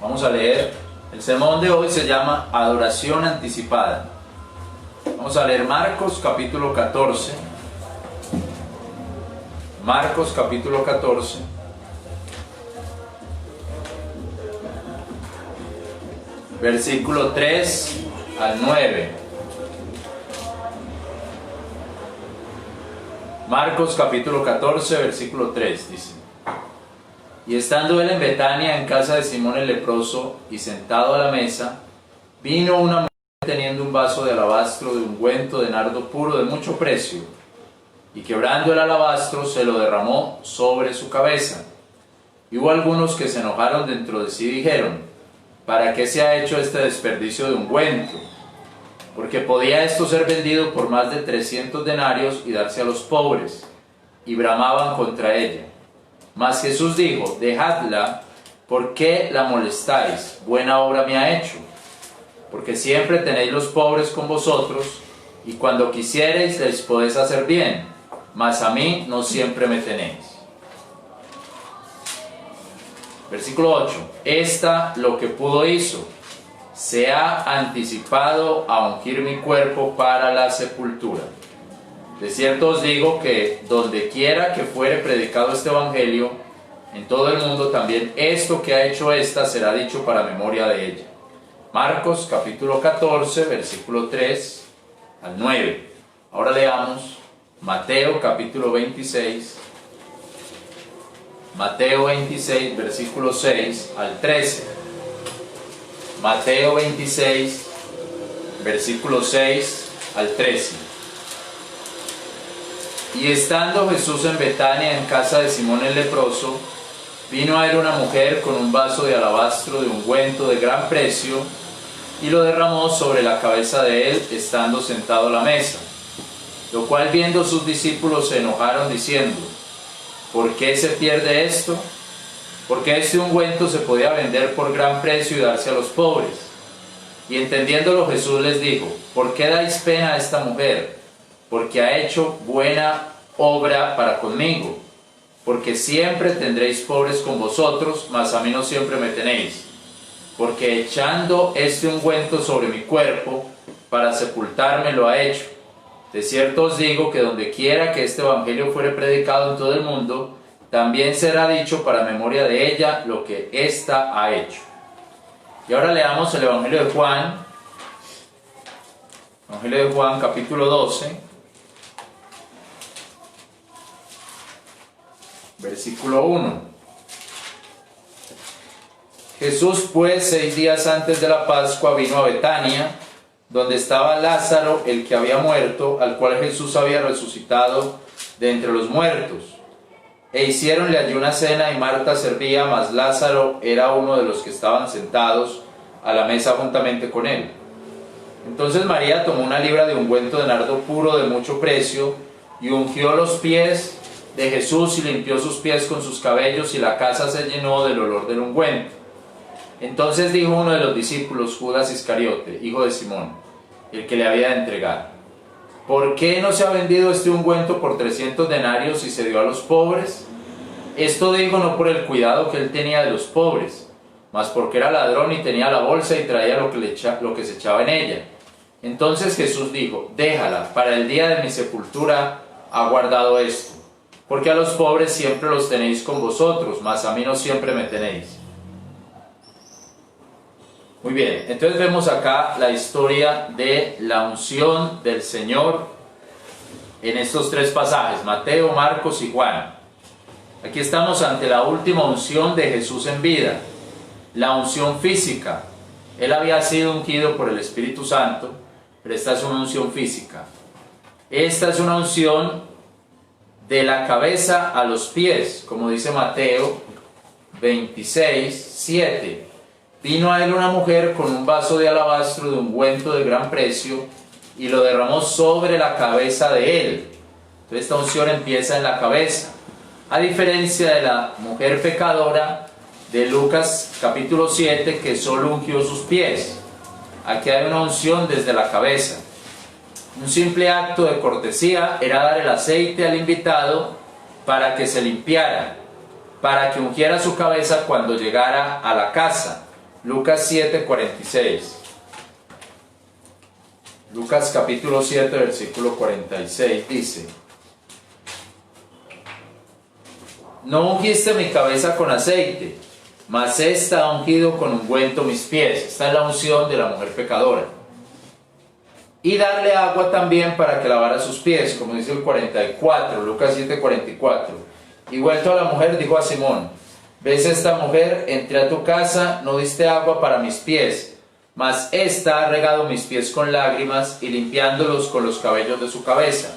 Vamos a leer. El sermón de hoy se llama Adoración Anticipada. Vamos a leer Marcos capítulo 14. Marcos capítulo 14. Versículo 3 al 9. Marcos capítulo 14, versículo 3 dice: Y estando él en Betania, en casa de Simón el leproso, y sentado a la mesa, vino una mujer teniendo un vaso de alabastro de ungüento de nardo puro de mucho precio, y quebrando el alabastro se lo derramó sobre su cabeza. Y hubo algunos que se enojaron dentro de sí y dijeron: ¿Para qué se ha hecho este desperdicio de ungüento? Porque podía esto ser vendido por más de 300 denarios y darse a los pobres. Y bramaban contra ella. Mas Jesús dijo: Dejadla, ¿por qué la molestáis? Buena obra me ha hecho. Porque siempre tenéis los pobres con vosotros, y cuando quisiereis les podéis hacer bien, mas a mí no siempre me tenéis. Versículo 8. Esta lo que pudo hizo, se ha anticipado a ungir mi cuerpo para la sepultura. De cierto os digo que donde quiera que fuere predicado este evangelio, en todo el mundo también esto que ha hecho ésta será dicho para memoria de ella. Marcos capítulo 14, versículo 3 al 9. Ahora leamos Mateo capítulo 26. Mateo 26, versículo 6 al 13. Mateo 26, versículo 6 al 13. Y estando Jesús en Betania, en casa de Simón el leproso, vino a él una mujer con un vaso de alabastro de ungüento de gran precio, y lo derramó sobre la cabeza de él, estando sentado a la mesa. Lo cual viendo sus discípulos se enojaron, diciendo: ¿Por qué se pierde esto? Porque este ungüento se podía vender por gran precio y darse a los pobres. Y entendiéndolo Jesús les dijo: ¿Por qué dais pena a esta mujer? Porque ha hecho buena obra para conmigo. Porque siempre tendréis pobres con vosotros, mas a mí no siempre me tenéis. Porque echando este ungüento sobre mi cuerpo, para sepultarme lo ha hecho. De cierto os digo que donde quiera que este evangelio fuere predicado en todo el mundo, también será dicho para memoria de ella lo que ésta ha hecho. Y ahora leamos el Evangelio de Juan. Evangelio de Juan, capítulo 12. Versículo 1. Jesús, pues, 6 días antes de la Pascua, vino a Betania, donde estaba Lázaro, el que había muerto, al cual Jesús había resucitado de entre los muertos. E hicieronle allí una cena, y Marta servía, mas Lázaro era uno de los que estaban sentados a la mesa juntamente con él. Entonces María tomó una libra de ungüento de nardo puro de mucho precio, y ungió los pies de Jesús, y limpió sus pies con sus cabellos, y la casa se llenó del olor del ungüento. Entonces dijo uno de los discípulos, Judas Iscariote, hijo de Simón, el que le había de entregar: ¿Por qué no se ha vendido este ungüento por 300 denarios y se dio a los pobres? Esto dijo no por el cuidado que él tenía de los pobres, mas porque era ladrón y tenía la bolsa y traía lo que se echaba en ella. Entonces Jesús dijo: Déjala, para el día de mi sepultura ha guardado esto. Porque a los pobres siempre los tenéis con vosotros, mas a mí no siempre me tenéis. Muy bien, entonces vemos acá la historia de la unción del Señor en estos 3 pasajes, Mateo, Marcos y Juan. Aquí estamos ante la última unción de Jesús en vida, la unción física. Él había sido ungido por el Espíritu Santo, pero esta es una unción física. Esta es una unción de la cabeza a los pies, como dice Mateo 26, 7. Vino a él una mujer con un vaso de alabastro de ungüento de gran precio, y lo derramó sobre la cabeza de él. Entonces esta unción empieza en la cabeza, a diferencia de la mujer pecadora de Lucas capítulo 7, que solo ungió sus pies. Aquí hay una unción desde la cabeza. Un simple acto de cortesía era dar el aceite al invitado para que se limpiara, para que ungiera su cabeza cuando llegara a la casa. Lucas 7:46. Lucas capítulo 7, versículo 46 dice: No ungiste mi cabeza con aceite, mas ésta ha ungido con ungüento mis pies. Esta es la unción de la mujer pecadora. Y darle agua también para que lavara sus pies, como dice el 44, Lucas 7:44. Y vuelto a la mujer, dijo a Simón: ¿Ves esta mujer? Entré a tu casa, no diste agua para mis pies, mas ésta ha regado mis pies con lágrimas y limpiándolos con los cabellos de su cabeza.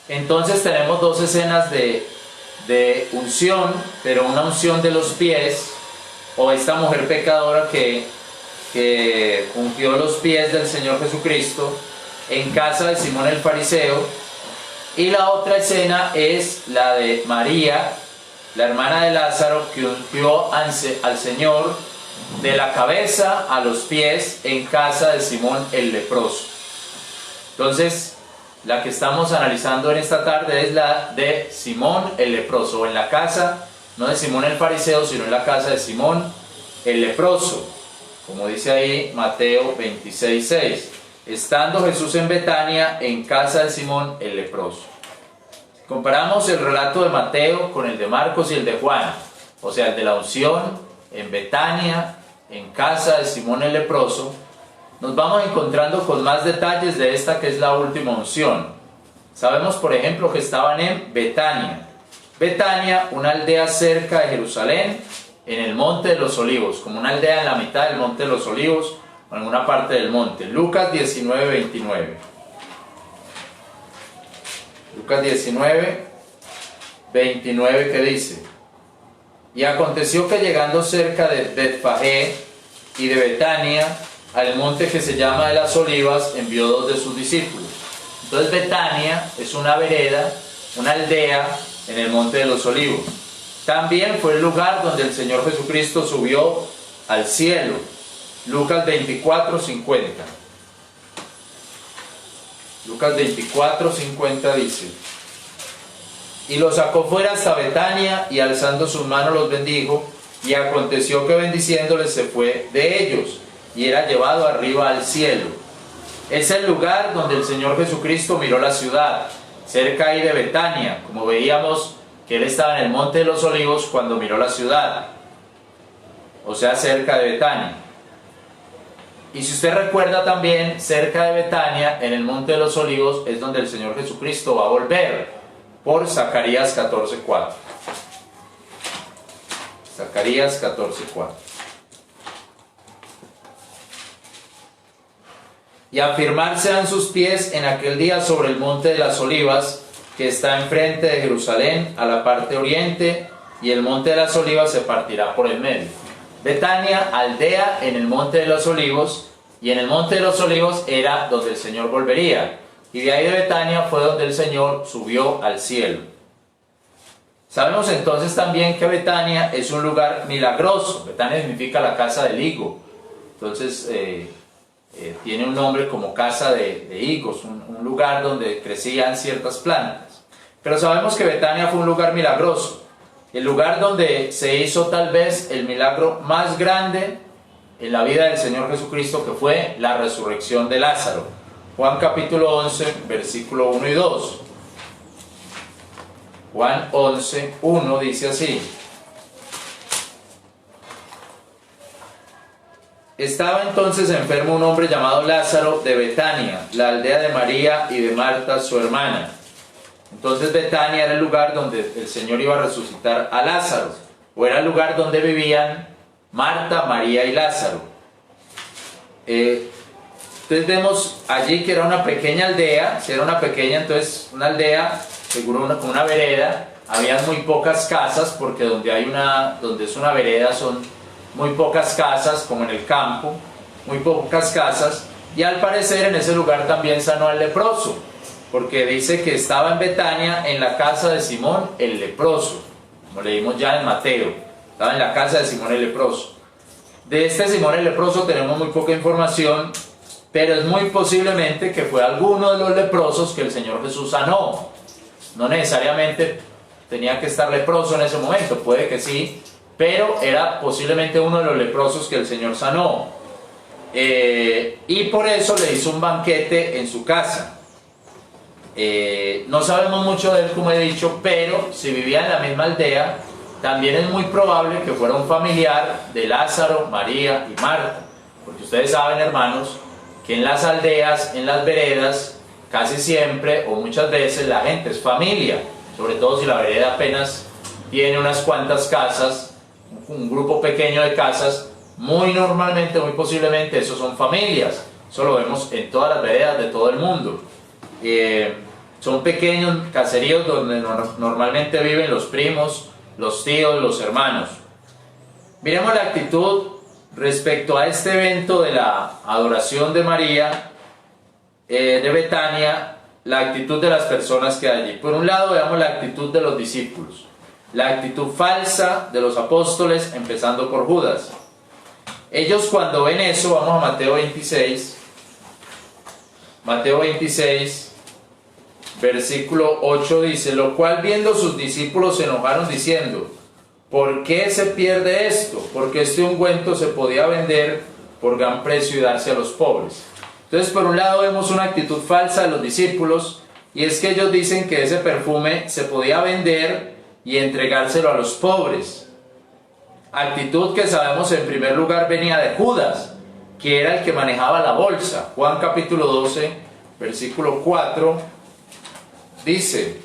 Entonces tenemos dos escenas de unción, pero una unción de los pies, o esta mujer pecadora que ungió los pies del Señor Jesucristo en casa de Simón el fariseo, y la otra escena es la de María, la hermana de Lázaro, que ungió al Señor de la cabeza a los pies en casa de Simón el leproso. Entonces, la que estamos analizando en esta tarde es la de Simón el leproso, o en la casa, no de Simón el fariseo, sino en la casa de Simón el leproso, como dice ahí Mateo 26:6. Estando Jesús en Betania, en casa de Simón el leproso. Si comparamos el relato de Mateo con el de Marcos y el de Juan, o sea, el de la unción en Betania, en casa de Simón el leproso, nos vamos encontrando con más detalles de esta que es la última unción. Sabemos, por ejemplo, que estaban en Betania. Betania, una aldea cerca de Jerusalén, en el Monte de los Olivos, como una aldea en la mitad del Monte de los Olivos, o en una parte del monte. Lucas 19:29. Lucas 19:29, que dice: Y aconteció que llegando cerca de Betfagé y de Betania, al monte que se llama de las Olivas, envió dos de sus discípulos. Entonces Betania es una vereda, una aldea en el Monte de los Olivos. También fue el lugar donde el Señor Jesucristo subió al cielo. Lucas 24:50. Lucas 24:50 dice: Y los sacó fuera hasta Betania, y alzando sus manos los bendijo, y aconteció que bendiciéndoles se fue de ellos, y era llevado arriba al cielo. Es el lugar donde el Señor Jesucristo miró la ciudad, cerca ahí de Betania, como veíamos que Él estaba en el Monte de los Olivos cuando miró la ciudad, o sea, cerca de Betania. Y si usted recuerda también, cerca de Betania, en el Monte de los Olivos, es donde el Señor Jesucristo va a volver, por Zacarías 14:4. Zacarías 14:4. Y afirmarse han sus pies en aquel día sobre el Monte de las Olivas, que está enfrente de Jerusalén, a la parte oriente, y el Monte de las Olivas se partirá por el medio. Betania, aldea en el Monte de los Olivos, y en el Monte de los Olivos era donde el Señor volvería, y de ahí de Betania fue donde el Señor subió al cielo. Sabemos entonces también que Betania es un lugar milagroso. Betania significa la casa del higo, entonces tiene un nombre como casa de higos, un lugar donde crecían ciertas plantas. Pero sabemos que Betania fue un lugar milagroso, el lugar donde se hizo tal vez el milagro más grande en la vida del Señor Jesucristo, que fue la resurrección de Lázaro. Juan capítulo 11, versículo 1 y 2. Juan 11, 1 dice así: Estaba entonces enfermo un hombre llamado Lázaro de Betania, la aldea de María y de Marta su hermana. Entonces Betania era el lugar donde el Señor iba a resucitar a Lázaro, o era el lugar donde vivían Marta, María y Lázaro. Entonces vemos allí que era una pequeña aldea. Si era una pequeña, entonces una aldea, seguro como una vereda. Habían muy pocas casas, porque donde es una vereda son muy pocas casas, como en el campo, muy pocas casas. Y al parecer en ese lugar también sanó al leproso, porque dice que estaba en Betania, en la casa de Simón el leproso, como leímos ya en Mateo. Estaba en la casa de Simón el leproso. De este Simón el leproso tenemos muy poca información, pero es muy posiblemente que fue alguno de los leprosos que el Señor Jesús sanó. No necesariamente tenía que estar leproso en ese momento, puede que sí, pero era posiblemente uno de los leprosos que el Señor sanó. Y por eso le hizo un banquete en su casa. No sabemos mucho de él, como he dicho, pero si vivía en la misma aldea, también es muy probable que fuera un familiar de Lázaro, María y Marta. Porque ustedes saben, hermanos, que en las aldeas, en las veredas, casi siempre o muchas veces la gente es familia, sobre todo si la vereda apenas tiene unas cuantas casas, un grupo pequeño de casas, muy normalmente, muy posiblemente, esos son familias. Eso lo vemos en todas las veredas de todo el mundo. Son pequeños caseríos donde normalmente viven los primos, los tíos, los hermanos. Miremos la actitud respecto a este evento de la adoración de María de Betania, la actitud de las personas que hay allí. Por un lado, veamos la actitud de los discípulos, la actitud falsa de los apóstoles, empezando por Judas. Ellos, cuando ven eso, vamos a Mateo 26, versículo 8 dice: lo cual viendo sus discípulos se enojaron diciendo: ¿por qué se pierde esto? Porque este ungüento se podía vender por gran precio y darse a los pobres. Entonces, por un lado vemos una actitud falsa de los discípulos, y es que ellos dicen que ese perfume se podía vender y entregárselo a los pobres. Actitud que sabemos en primer lugar venía de Judas, que era el que manejaba la bolsa. Juan capítulo 12, versículo 4, dice: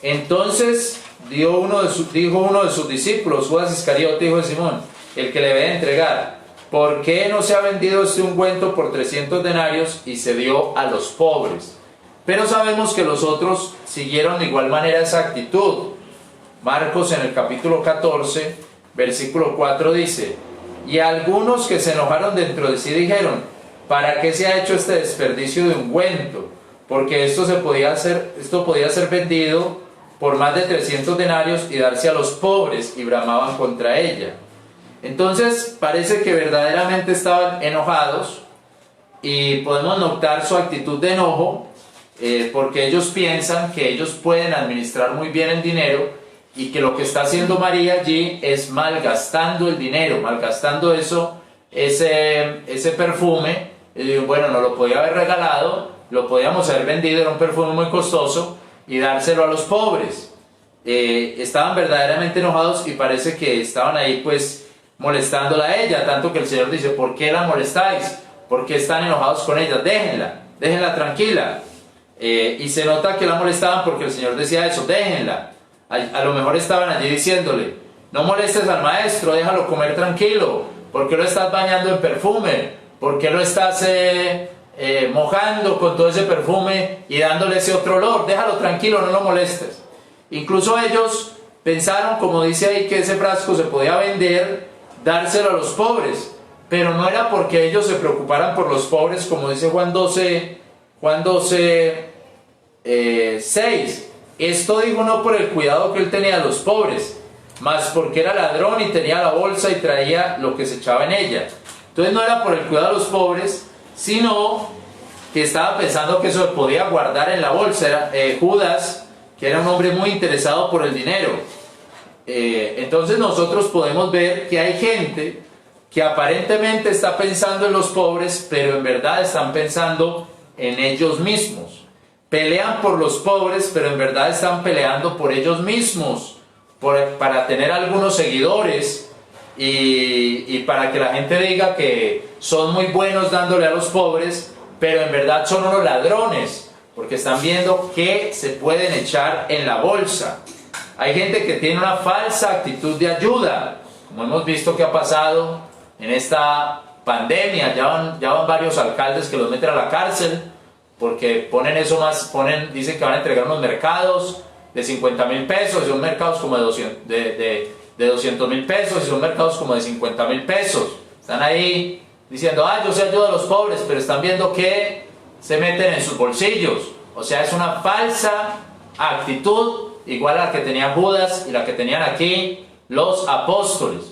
entonces dijo uno de sus discípulos, Judas Iscariote, hijo de Simón, el que le debe entregar: ¿por qué no se ha vendido este ungüento por 300 denarios y se dio a los pobres? Pero sabemos que los otros siguieron de igual manera esa actitud. Marcos en el capítulo 14, versículo 4 dice: y algunos que se enojaron dentro de sí dijeron: ¿para qué se ha hecho este desperdicio de ungüento? Porque esto podía ser vendido por más de 300 denarios y darse a los pobres, y bramaban contra ella. Entonces parece que verdaderamente estaban enojados, y podemos notar su actitud de enojo, porque ellos piensan que ellos pueden administrar muy bien el dinero, y que lo que está haciendo María allí es malgastando el dinero, malgastando ese perfume. Y bueno, nos lo podía haber regalado, lo podíamos haber vendido, era un perfume muy costoso, y dárselo a los pobres. Estaban verdaderamente enojados, y parece que estaban ahí pues molestándola a ella, tanto que el Señor dice: ¿por qué la molestáis? ¿Por qué están enojados con ella? Déjenla tranquila. Y se nota que la molestaban porque el Señor decía eso: déjenla. A lo mejor estaban allí diciéndole: no molestes al maestro, déjalo comer tranquilo. ¿Por qué lo estás bañando en perfume? ¿Por qué lo estás mojando con todo ese perfume y dándole ese otro olor? Déjalo tranquilo, no lo molestes. Incluso ellos pensaron, como dice ahí, que ese frasco se podía vender, dárselo a los pobres, pero no era porque ellos se preocuparan por los pobres, como dice Juan 12, 6. Esto dijo no por el cuidado que él tenía a los pobres, mas porque era ladrón y tenía la bolsa y traía lo que se echaba en ella. Entonces no era por el cuidado de los pobres, sino que estaba pensando que eso se podía guardar en la bolsa. Judas, que era un hombre muy interesado por el dinero. Entonces nosotros podemos ver que hay gente que aparentemente está pensando en los pobres, pero en verdad están pensando en ellos mismos. Pelean por los pobres, pero en verdad están peleando por ellos mismos, para tener algunos seguidores, y para que la gente diga que son muy buenos dándole a los pobres, pero en verdad son unos ladrones, porque están viendo qué se pueden echar en la bolsa. Hay gente que tiene una falsa actitud de ayuda, como hemos visto que ha pasado en esta pandemia. Ya van varios alcaldes que los meten a la cárcel, porque dicen que van a entregar unos mercados de 50,000 pesos, y son mercados como de 200,000 pesos, y son mercados como de 50,000 pesos. Están ahí diciendo: yo se ayudo a los pobres, pero están viendo que se meten en sus bolsillos. O sea, es una falsa actitud, igual a la que tenía Judas y la que tenían aquí los apóstoles.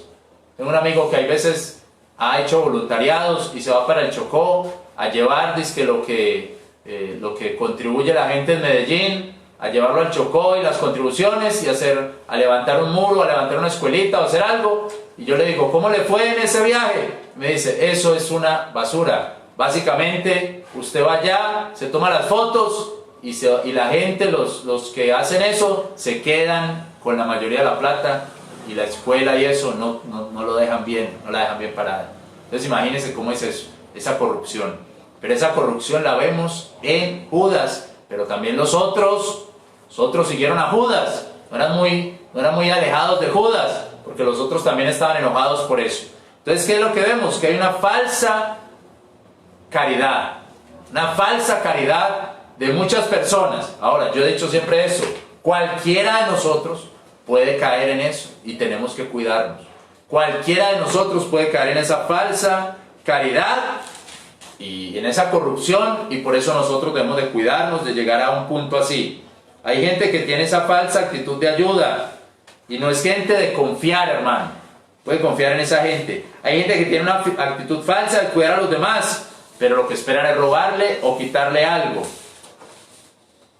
Tengo un amigo que hay veces ha hecho voluntariados y se va para el Chocó a llevar lo que contribuye la gente en Medellín, a llevarlo al Chocó y las contribuciones, y hacer a levantar un muro, a levantar una escuelita o hacer algo. Y yo le digo, ¿cómo le fue en ese viaje? Me dice, eso es una basura. Básicamente, usted va allá, se toma las fotos y la gente, los que hacen eso, se quedan con la mayoría de la plata y la escuela y eso no lo dejan bien, no la dejan bien parada. Entonces imagínense cómo es eso, esa corrupción. Pero esa corrupción la vemos en Judas, pero también los otros siguieron a Judas, no eran muy alejados de Judas, porque los otros también estaban enojados por eso. Entonces, ¿qué es lo que vemos? Que hay una falsa caridad de muchas personas. Ahora, yo he dicho siempre eso, cualquiera de nosotros puede caer en eso y tenemos que cuidarnos. Cualquiera de nosotros puede caer en esa falsa caridad y en esa corrupción, y por eso nosotros debemos de cuidarnos de llegar a un punto así. Hay gente que tiene esa falsa actitud de ayuda y no es gente de confiar, hermano. Puede confiar en esa gente. Hay gente que tiene una actitud falsa de cuidar a los demás, pero lo que esperan es robarle o quitarle algo.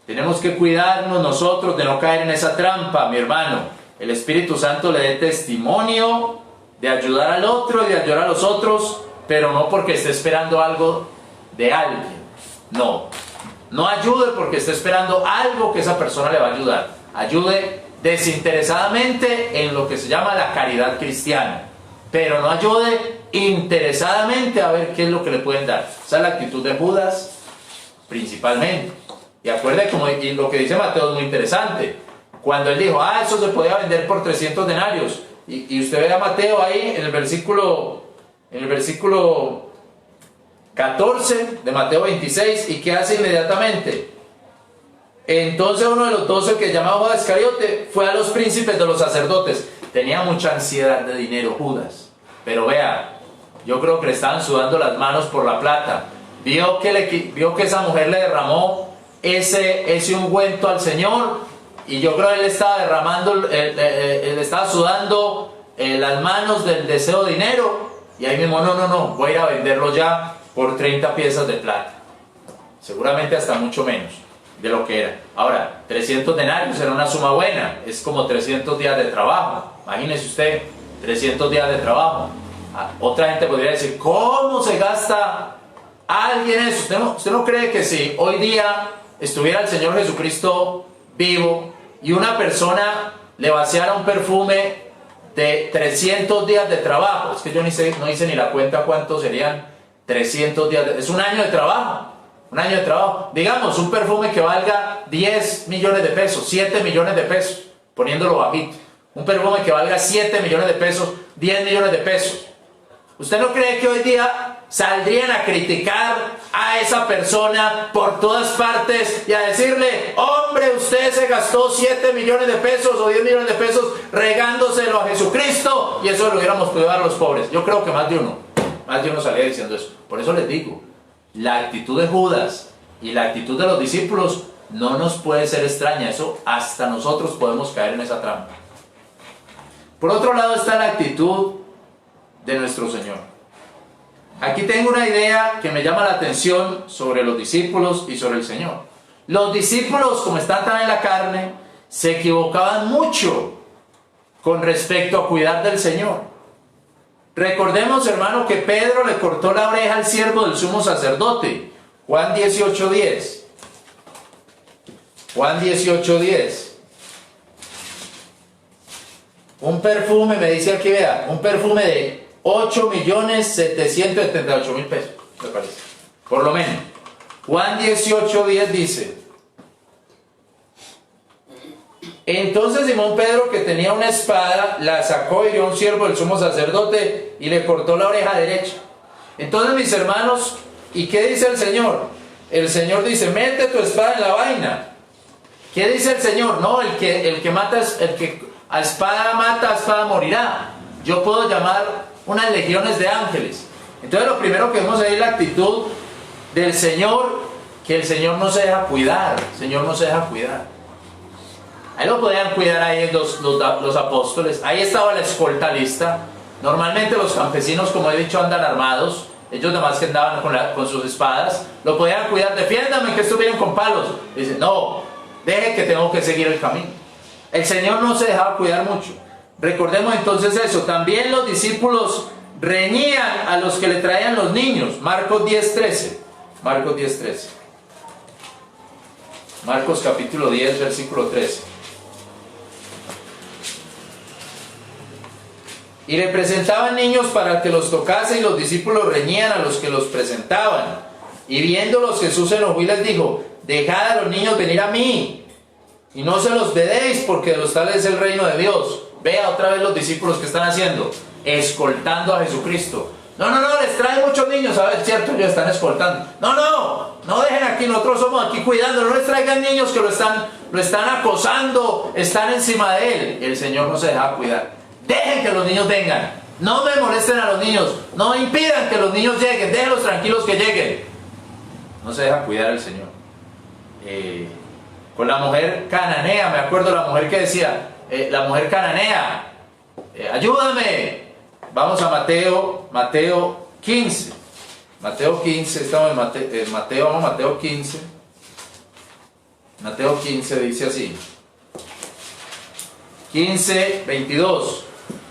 Tenemos que cuidarnos nosotros de no caer en esa trampa, mi hermano. El Espíritu Santo le dé testimonio de ayudar al otro y de ayudar a los otros, pero no porque esté esperando algo de alguien. No ayude porque esté esperando algo que esa persona le va a ayudar. Ayude desinteresadamente en lo que se llama la caridad cristiana, pero no ayude interesadamente a ver qué es lo que le pueden dar. Esa es la actitud de Judas principalmente. Y acuerde y lo que dice Mateo es muy interesante. Cuando él dijo, eso se podía vender por 300 denarios. Y usted ve a Mateo ahí en el versículo 14 de Mateo 26, ¿y qué hace inmediatamente? Entonces uno de los 12, que llamaba Judas Iscariote, fue a los príncipes de los sacerdotes. Tenía mucha ansiedad de dinero Judas, pero vea, yo creo que le estaban sudando las manos por la plata. Vio que esa mujer le derramó ese ungüento al Señor, y yo creo que él estaba derramando, él estaba sudando las manos del deseo de dinero, y ahí mismo, no, voy a ir a venderlo ya por 30 piezas de plata. Seguramente hasta mucho menos de lo que era. Ahora, 300 denarios era una suma buena, es como 300 días de trabajo. Imagínese usted, 300 días de trabajo. Otra gente podría decir, ¿cómo se gasta alguien eso? ¿Usted no cree que si hoy día estuviera el Señor Jesucristo vivo y una persona le vaciara un perfume de 300 días de trabajo? Es que yo no hice ni la cuenta cuántos serían 300 días, es un año de trabajo. Un año de trabajo. Digamos, un perfume que valga 10 millones de pesos, 7 millones de pesos, poniéndolo bajito. Un perfume que valga 7 millones de pesos, 10 millones de pesos. ¿Usted no cree que hoy día saldrían a criticar a esa persona por todas partes y a decirle, hombre, usted se gastó 7 millones de pesos o 10 millones de pesos regándoselo a Jesucristo y eso lo hubiéramos podido dar a los pobres? Yo creo que más de uno salía diciendo eso. Por eso les digo, la actitud de Judas y la actitud de los discípulos no nos puede ser extraña. Eso hasta nosotros podemos caer en esa trampa. Por otro lado está la actitud de nuestro Señor. Aquí tengo una idea que me llama la atención sobre los discípulos y sobre el Señor. Los discípulos, como están tan en la carne, se equivocaban mucho con respecto a cuidar del Señor. Recordemos, hermano, que Pedro le cortó la oreja al siervo del sumo sacerdote. Juan 18:10. Juan 18:10. Un perfume, me dice aquí, vea, un perfume de 8.778.000 pesos, me parece, por lo menos. Juan 18:10 dice: entonces Simón Pedro, que tenía una espada, la sacó, hirió a un siervo del sumo sacerdote y le cortó la oreja derecha. Entonces, mis hermanos, ¿y qué dice el Señor? El Señor dice: mete tu espada en la vaina. ¿Qué dice el Señor? No, el que mata, el que a espada mata, a espada morirá. Yo puedo llamar unas legiones de ángeles. Entonces, lo primero que vemos ahí es la actitud del Señor, que el Señor no se deja cuidar. El Señor no se deja cuidar. Ahí lo podían cuidar ahí los apóstoles. Ahí estaba la escolta lista. Normalmente los campesinos, como he dicho, andan armados. Ellos nada más que andaban con sus espadas. Lo podían cuidar. Defiéndame, que estos vienen con palos. Dice: no, deje que tengo que seguir el camino. El Señor no se dejaba cuidar mucho. Recordemos entonces eso. También los discípulos reñían a los que le traían los niños. Marcos 10:13. Marcos 10:13. Marcos capítulo 10, versículo 13. Y le presentaban niños para que los tocase, y los discípulos reñían a los que los presentaban. Y viéndolos, Jesús se enojó y les dijo: dejad a los niños venir a mí, y no se los vedéis, porque de los tales es el reino de Dios. Vea otra vez los discípulos que están haciendo, escoltando a Jesucristo. No, les traen muchos niños, a ver, cierto, ellos están escoltando. No dejen aquí, nosotros somos aquí cuidando, no les traigan niños que lo están acosando, están encima de él. El Señor no se deja cuidar. Dejen que los niños vengan, no me molesten a los niños, no impidan que los niños lleguen, déjenlos tranquilos que lleguen. No se deja cuidar el Señor. Con la mujer cananea, me acuerdo la mujer que decía, la mujer cananea, ayúdame. Vamos a Mateo 15. Mateo 15, estamos en Mateo, vamos a Mateo 15. Mateo 15 dice así. 15:22.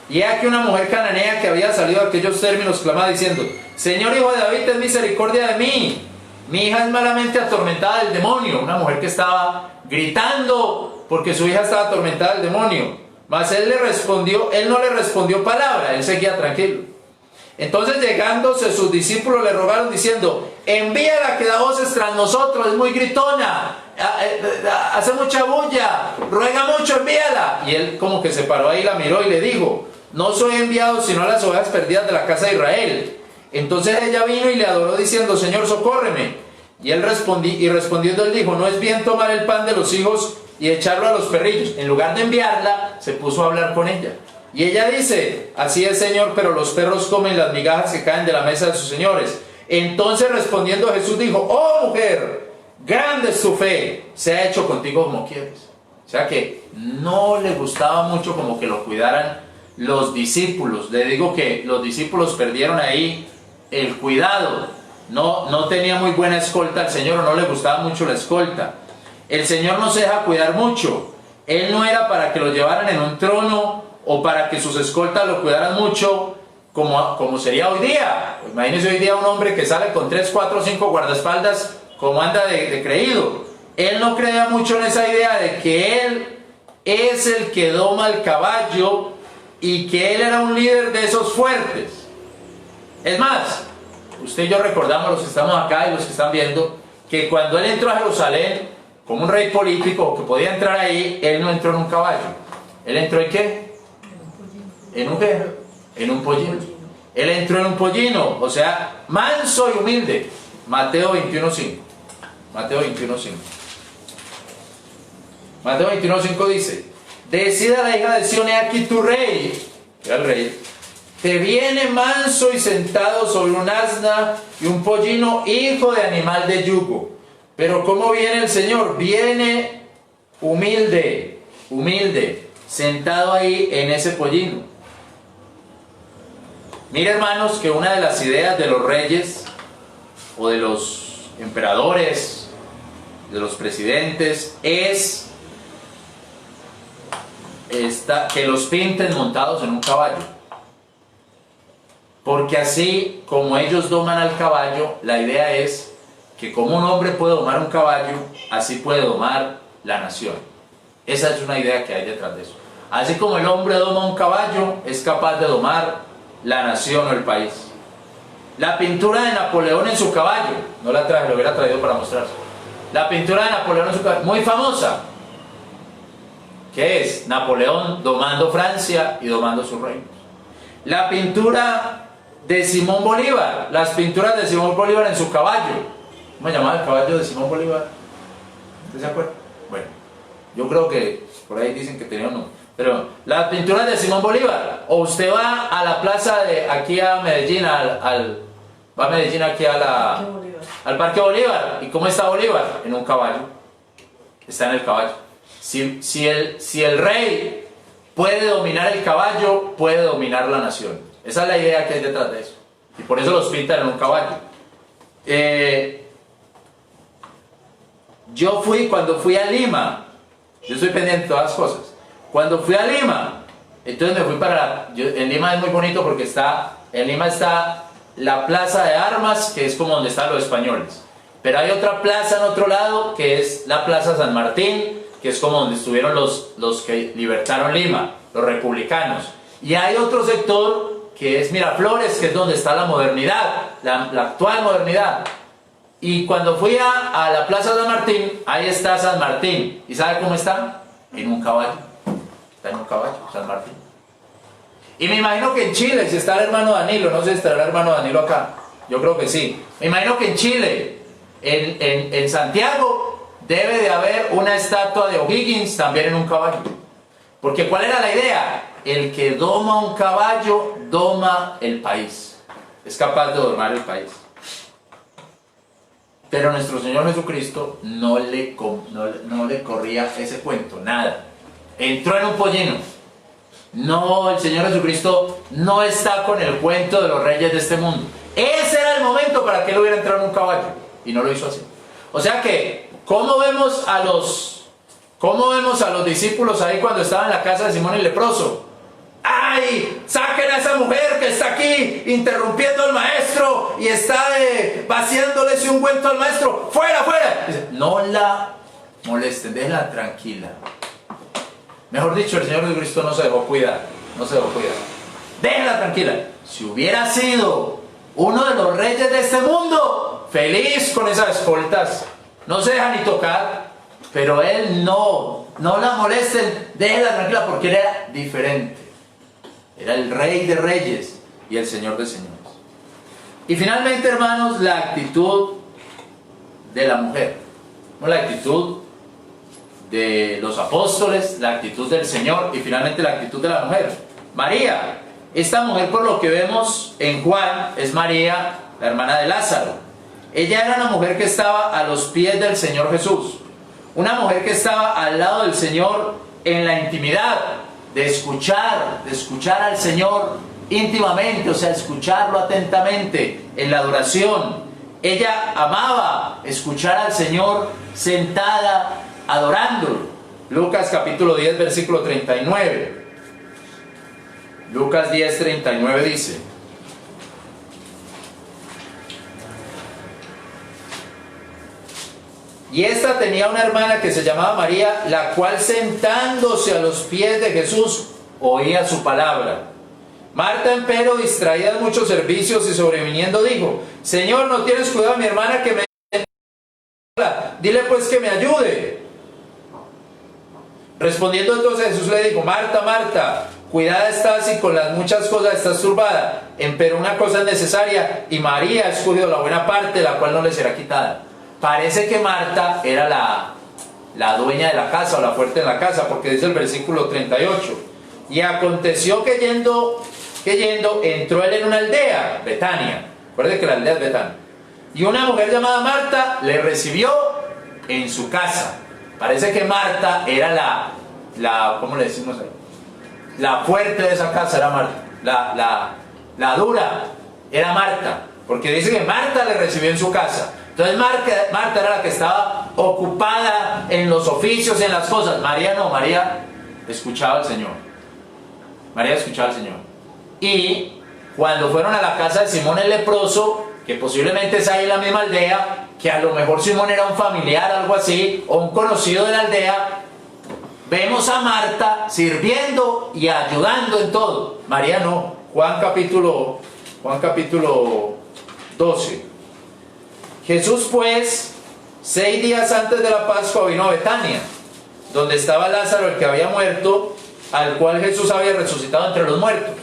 Y aquí una mujer cananea que había salido a aquellos términos clamaba diciendo: Señor, hijo de David, ten misericordia de mí. Mi hija es malamente atormentada del demonio. Una mujer que estaba gritando porque su hija estaba atormentada del demonio. Mas él no le respondió palabra, él seguía tranquilo. Entonces, llegándose sus discípulos, le rogaron diciendo: envíala, que da voces tras nosotros, es muy gritona, hace mucha bulla, ruega mucho, envíala. Y él como que se paró ahí, la miró y le dijo: no soy enviado sino a las ovejas perdidas de la casa de Israel. Entonces ella vino y le adoró diciendo: Señor, socórreme. Y él respondiendo él dijo: no es bien tomar el pan de los hijos y echarlo a los perrillos. En lugar de enviarla, se puso a hablar con ella. Y ella dice: así es, Señor, pero los perros comen las migajas que caen de la mesa de sus señores. Entonces respondiendo Jesús dijo: oh mujer, grande es tu fe, se ha hecho contigo como quieres. O sea que no le gustaba mucho como que lo cuidaran los discípulos. Le digo que los discípulos perdieron ahí el cuidado. No tenía muy buena escolta al Señor, o no le gustaba mucho la escolta. El Señor no se deja cuidar mucho. Él no era para que lo llevaran en un trono o para que sus escoltas lo cuidaran mucho, como sería hoy día. Imagínense hoy día un hombre que sale con 3, 4, 5 guardaespaldas, como anda de creído. Él no creía mucho en esa idea de que él es el que doma el caballo y que él era un líder de esos fuertes. Es más, usted y yo recordamos, los que estamos acá y los que están viendo, que cuando él entró a Jerusalén como un rey político que podía entrar ahí, él no entró en un caballo. ¿Él entró en qué? ¿En un qué? En un pollino. Él entró en un pollino, o sea, manso y humilde. Mateo 21:5. Mateo 21:5. Mateo 21:5 dice: decida la hija de Sión, he aquí tu rey, era el rey, te viene manso y sentado sobre un asna y un pollino, hijo de animal de yugo. Pero ¿cómo viene el Señor? Viene humilde, sentado ahí en ese pollino. Mira, hermanos, que una de las ideas de los reyes o de los emperadores, de los presidentes, es que los pinten montados en un caballo. Porque así como ellos doman al caballo, la idea es que como un hombre puede domar un caballo, así puede domar la nación. Esa es una idea que hay detrás de eso. Así como el hombre doma un caballo, es capaz de domar la nación o el país. La pintura de Napoleón en su caballo, no la traje, lo hubiera traído para mostrarse. La pintura de Napoleón en su caballo, muy famosa. ¿Qué es? Napoleón domando Francia y domando sus reinos. La pintura de Simón Bolívar, las pinturas de Simón Bolívar en su caballo. ¿Cómo se llamaba el caballo de Simón Bolívar? ¿Usted se acuerda? Bueno, yo creo que por ahí dicen que tenía uno. Pero las pinturas de Simón Bolívar, o usted va a la plaza de aquí a Medellín, va a Medellín aquí al Parque Bolívar. ¿Y cómo está Bolívar? En un caballo. Está en el caballo. Si el rey puede dominar el caballo, puede dominar la nación. Esa es la idea que hay detrás de eso. Y por eso los pintan en un caballo. Cuando fui a Lima, yo estoy pendiente de todas las cosas. Cuando fui a Lima, entonces me fui en Lima es muy bonito porque en Lima está la Plaza de Armas, que es como donde están los españoles. Pero hay otra plaza en otro lado, que es la Plaza San Martín, que es como donde estuvieron los que libertaron Lima, los republicanos. Y hay otro sector, que es Miraflores, que es donde está la modernidad, la actual modernidad. Y cuando fui a la Plaza San Martín, ahí está San Martín. ¿Y sabe cómo está? En un caballo. Está en un caballo, San Martín. Y me imagino que en Chile, si está el hermano Danilo, no sé si estará el hermano Danilo acá, yo creo que sí. Me imagino que en Chile, en Santiago, debe de haber una estatua de O'Higgins también en un caballo. Porque ¿cuál era la idea? El que doma un caballo, doma el país. Es capaz de domar el país. Pero nuestro Señor Jesucristo no le corría ese cuento, nada. Entró en un pollino. No, el Señor Jesucristo no está con el cuento de los reyes de este mundo. Ese era el momento para que él hubiera entrado en un caballo. Y no lo hizo así. O sea que, ¿cómo vemos a los discípulos ahí cuando estaban en la casa de Simón el leproso? ¡Ay! ¡Saquen a esa mujer que está aquí interrumpiendo al maestro y está vaciándole ese ungüento al maestro! ¡Fuera, fuera! Dice, no la molesten, déjenla tranquila. Mejor dicho, el Señor Jesucristo no se dejó cuidar. No se dejó cuidar. Déjenla tranquila. Si hubiera sido uno de los reyes de este mundo, feliz con esas escoltas, no se deja ni tocar, pero él no la molesten, déjenla tranquila, porque él era diferente. Era el rey de reyes y el señor de señores. Y finalmente, hermanos, la actitud de la mujer. La actitud de los apóstoles, la actitud del Señor y finalmente la actitud de la mujer. María. Esta mujer, por lo que vemos en Juan, es María, la hermana de Lázaro. Ella era una mujer que estaba a los pies del Señor Jesús. Una mujer que estaba al lado del Señor en la intimidad, de escuchar al Señor íntimamente, o sea, escucharlo atentamente en la adoración. Ella amaba escuchar al Señor sentada adorándolo. Lucas capítulo 10, versículo 39. Lucas 10, 39 dice: y esta tenía una hermana que se llamaba María, la cual sentándose a los pies de Jesús oía su palabra. Marta, empero, distraída en muchos servicios y sobreviniendo, dijo: Señor, ¿no tienes cuidado de mi hermana que me... Dile pues que me ayude. Respondiendo entonces Jesús le dijo: Marta, Marta, cuidada estás y con las muchas cosas estás turbada, empero una cosa es necesaria, y María ha escogido la buena parte, la cual no le será quitada. Parece que Marta era la dueña de la casa o la fuerte en la casa, porque dice el versículo 38: y aconteció que yendo entró él en una aldea, Betania. Recuerden que la aldea es Betania. Y una mujer llamada Marta le recibió en su casa. Parece que Marta era ¿cómo le decimos ahí? La fuerte de esa casa era Marta. La dura era Marta, porque dice que Marta le recibió en su casa. Entonces Marta era la que estaba ocupada en los oficios, en las cosas. María no, María escuchaba al Señor. María escuchaba al Señor. Y cuando fueron a la casa de Simón el leproso, que posiblemente es ahí en la misma aldea, que a lo mejor Simón era un familiar, algo así, o un conocido de la aldea, vemos a Marta sirviendo y ayudando en todo. María no. Juan capítulo 12. Jesús, pues, 6 días antes de la Pascua vino a Betania, donde estaba Lázaro, el que había muerto, al cual Jesús había resucitado entre los muertos.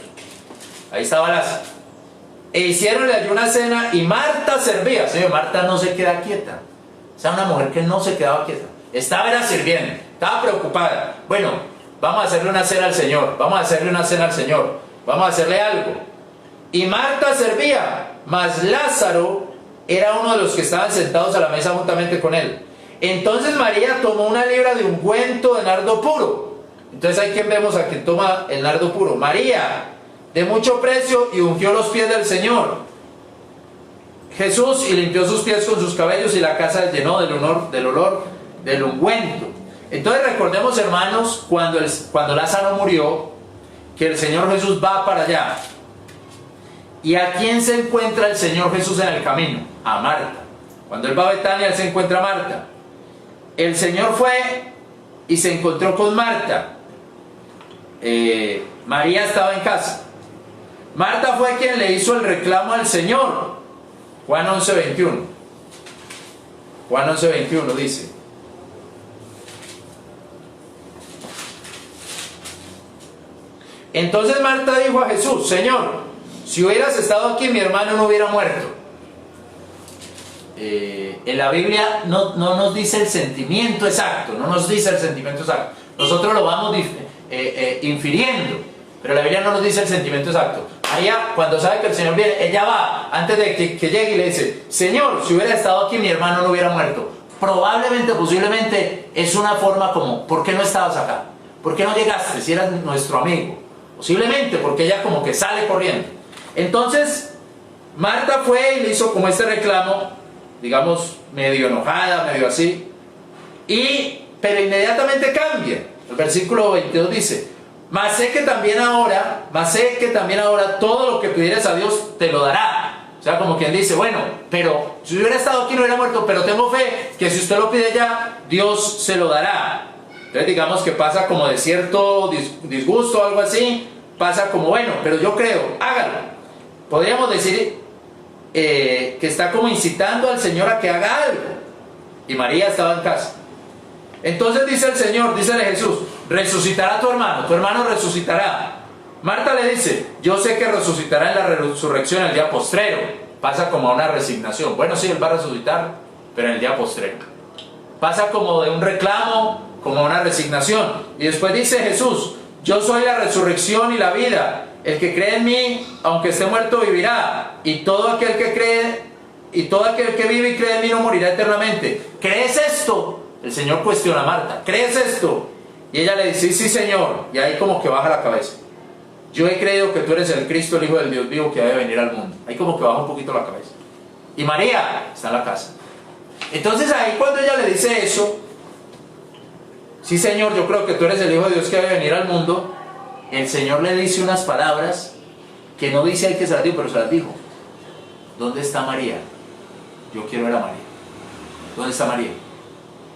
Ahí estaba Lázaro. E hicieronle allí una cena y Marta servía. Señor, Marta no se queda quieta. O sea, una mujer que no se quedaba quieta. Era sirviendo, estaba preocupada. Bueno, vamos a hacerle una cena al Señor. Vamos a hacerle una cena al Señor. Vamos a hacerle algo. Y Marta servía, mas Lázaro era uno de los que estaban sentados a la mesa juntamente con él. Entonces María tomó una libra de ungüento de nardo puro. Entonces hay quien vemos a quien toma el nardo puro. María, de mucho precio, y ungió los pies del Señor Jesús y limpió sus pies con sus cabellos, y la casa llenó del olor del ungüento. Entonces recordemos, hermanos, cuando Lázaro murió, que el Señor Jesús va para allá. ¿Y a quién se encuentra el Señor Jesús en el camino? A Marta. Cuando él va a Betania, él se encuentra a Marta. El Señor fue y se encontró con Marta. María estaba en casa. Marta fue quien le hizo el reclamo al Señor. Juan 11:21. Juan 11:21 dice: entonces Marta dijo a Jesús: Señor, si hubieras estado aquí, mi hermano no hubiera muerto. En la Biblia no nos dice el sentimiento exacto, no nos dice el sentimiento exacto. Nosotros lo vamos infiriendo, pero la Biblia no nos dice el sentimiento exacto. María, cuando sabe que el Señor viene, ella va antes de que llegue y le dice: Señor, si hubiera estado aquí, mi hermano no hubiera muerto. Probablemente, posiblemente, es una forma como: ¿por qué no estabas acá? ¿Por qué no llegaste si eras nuestro amigo? Posiblemente, porque ella como que sale corriendo. Entonces, Marta fue y le hizo como este reclamo, digamos, medio enojada, medio así, pero inmediatamente cambia. El versículo 22 dice: mas sé que también ahora todo lo que pidieres a Dios te lo dará. O sea, como quien dice: bueno, pero si hubiera estado aquí no hubiera muerto, pero tengo fe que si usted lo pide ya, Dios se lo dará. Entonces digamos que pasa como de cierto disgusto o algo así, pasa como: bueno, pero yo creo, hágalo. Podríamos decir que está como incitando al Señor a que haga algo. Y María estaba en casa. Entonces dice el Señor, dícele Jesús: resucitará tu hermano resucitará. Marta le dice: yo sé que resucitará en la resurrección el día postrero. Pasa como a una resignación. Bueno, sí, él va a resucitar, pero en el día postrero. Pasa como de un reclamo, como a una resignación. Y después dice Jesús: yo soy la resurrección y la vida. El que cree en mí, aunque esté muerto, vivirá. Y todo aquel que vive y cree en mí no morirá eternamente. ¿Crees esto? El Señor cuestiona a Marta: ¿crees esto? Y ella le dice: sí, Señor. Y ahí como que baja la cabeza. Yo he creído que tú eres el Cristo, el Hijo del Dios vivo, que debe venir al mundo. Ahí como que baja un poquito la cabeza. Y María está en la casa. Entonces ahí cuando ella le dice eso: sí, Señor, yo creo que tú eres el Hijo de Dios que debe venir al mundo, el Señor le dice unas palabras que no dice el que se las dijo, pero se las dijo. ¿Dónde está María? Yo quiero ver a María. ¿Dónde está María?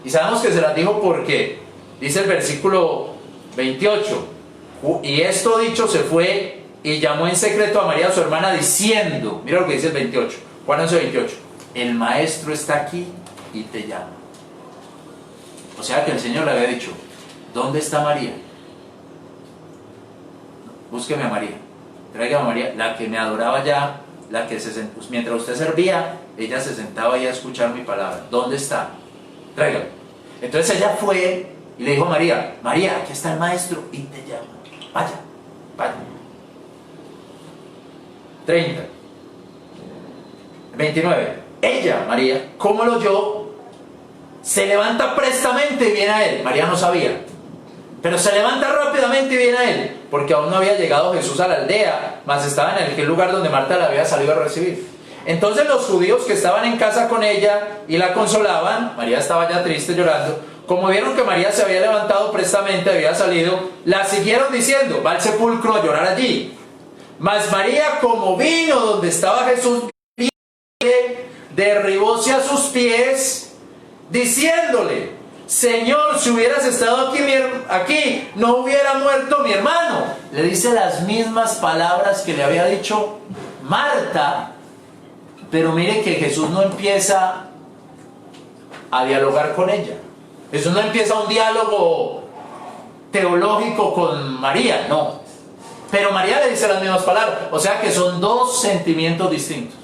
Y sabemos que se las dijo porque dice el versículo 28: y esto dicho se fue y llamó en secreto a María su hermana diciendo, mira lo que dice el 28, Juan 11:28: el maestro está aquí y te llama. O sea que el Señor le había dicho: ¿dónde está María? Búsqueme a María, tráigame a María, la que me adoraba ya, la que mientras usted servía, ella se sentaba ahí a escuchar mi palabra. ¿Dónde está? Tráigame. Entonces ella fue y le dijo a María: María, aquí está el maestro y te llama. Vaya, vaya. 30. 29. Ella, María, ¿cómo lo oyó? Se levanta prestamente y viene a él. María no sabía, pero se levanta rápidamente y viene a él, porque aún no había llegado Jesús a la aldea, mas estaba en aquel lugar donde Marta la había salido a recibir. Entonces los judíos que estaban en casa con ella y la consolaban, María estaba ya triste llorando, como vieron que María se había levantado prestamente, había salido, la siguieron diciendo: va al sepulcro a llorar allí. Mas María, como vino donde estaba Jesús, derribóse a sus pies, diciéndole: Señor, si hubieras estado aquí, no hubiera muerto mi hermano. Le dice las mismas palabras que le había dicho Marta, pero mire que Jesús no empieza a dialogar con ella. Jesús no empieza un diálogo teológico con María, no. Pero María le dice las mismas palabras, o sea que son dos sentimientos distintos.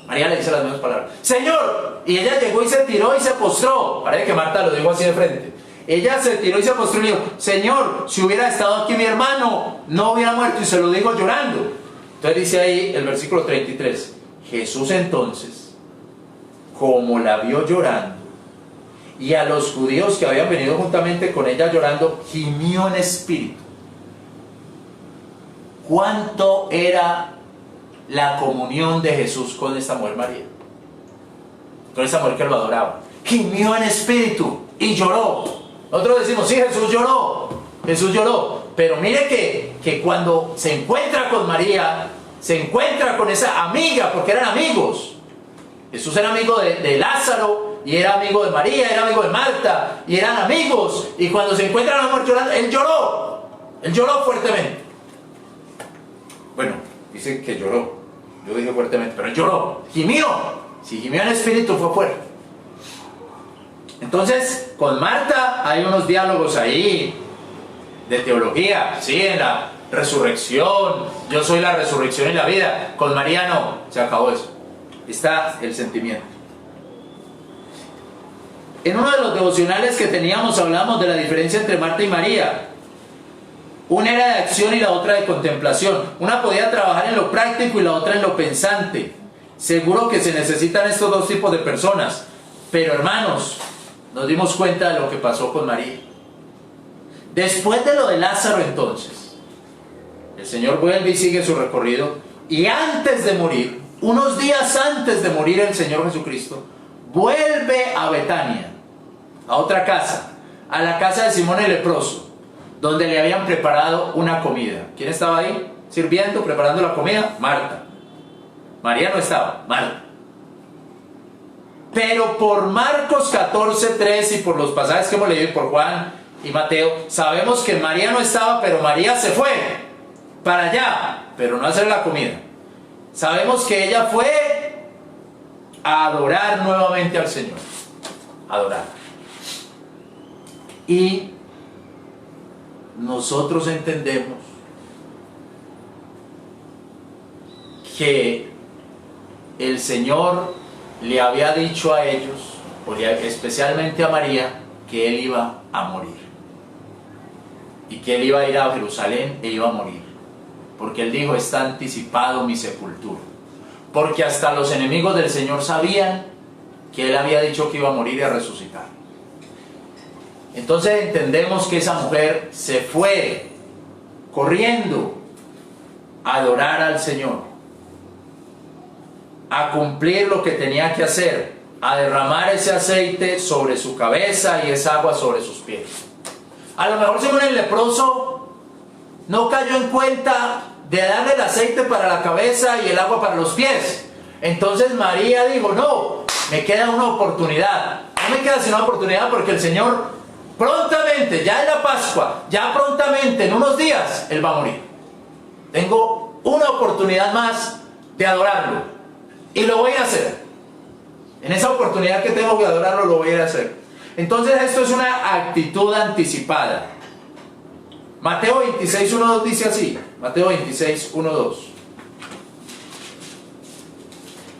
María le dice las mismas palabras: Señor, y ella llegó y se tiró y se postró. Parece que Marta lo dijo así de frente. Ella se tiró y se postró y le dijo: Señor, si hubiera estado aquí mi hermano, no hubiera muerto. Y se lo dijo llorando. Entonces dice ahí el versículo 33: Jesús entonces, como la vio llorando, y a los judíos que habían venido juntamente con ella llorando, gimió en espíritu. ¿Cuánto era la comunión de Jesús con esta mujer María? Con esta mujer que lo adoraba. Gimió en espíritu y lloró. Nosotros decimos, sí, Jesús lloró, pero mire que cuando se encuentra con María, se encuentra con esa amiga, porque eran amigos. Jesús era amigo de Lázaro, y era amigo de María, era amigo de Marta, y eran amigos, y cuando se encuentran ambos llorando, él lloró fuertemente. Bueno, dice que lloró, yo dije fuertemente, pero él lloró, gimió, si gimió en espíritu fue fuerte. Entonces, con Marta hay unos diálogos ahí, de teología, sí, en la resurrección, yo soy la resurrección y la vida. Con María no, se acabó eso. Está el sentimiento. En uno de los devocionales que teníamos hablamos de la diferencia entre Marta y María. Una era de acción y la otra de contemplación. Una podía trabajar en lo práctico y la otra en lo pensante. Seguro que se necesitan estos dos tipos de personas. Pero hermanos, nos dimos cuenta de lo que pasó con María. Después de lo de Lázaro entonces, el Señor vuelve y sigue su recorrido. Y antes de morir, unos días antes de morir el Señor Jesucristo, vuelve a Betania, a otra casa, a la casa de Simón el leproso, donde le habían preparado una comida. ¿Quién estaba ahí sirviendo, preparando la comida? Marta. María no estaba, Marta. Pero por Marcos 14:3 y por los pasajes que hemos leído, por Juan y Mateo, sabemos que María no estaba, pero María se fue para allá, pero no a hacer la comida. Sabemos que ella fue a adorar nuevamente al Señor, adorar. Y nosotros entendemos que el Señor le había dicho a ellos, especialmente a María, que Él iba a morir. Y que Él iba a ir a Jerusalén e iba a morir. Porque Él dijo, está anticipado mi sepultura. Porque hasta los enemigos del Señor sabían que Él había dicho que iba a morir y a resucitar. Entonces entendemos que esa mujer se fue corriendo a adorar al Señor, a cumplir lo que tenía que hacer, a derramar ese aceite sobre su cabeza y esa agua sobre sus pies. A lo mejor Simón el leproso no cayó en cuenta de darle el aceite para la cabeza y el agua para los pies. Entonces María dijo, no, me queda una oportunidad. No me queda sino una oportunidad porque el Señor prontamente, ya en la Pascua, ya prontamente, en unos días, Él va a morir. Tengo una oportunidad más de adorarlo. Y lo voy a hacer. En esa oportunidad que tengo de adorarlo, lo voy a hacer. Entonces esto es una actitud anticipada. Mateo 26:1-2 dice así. Mateo 26:1-2.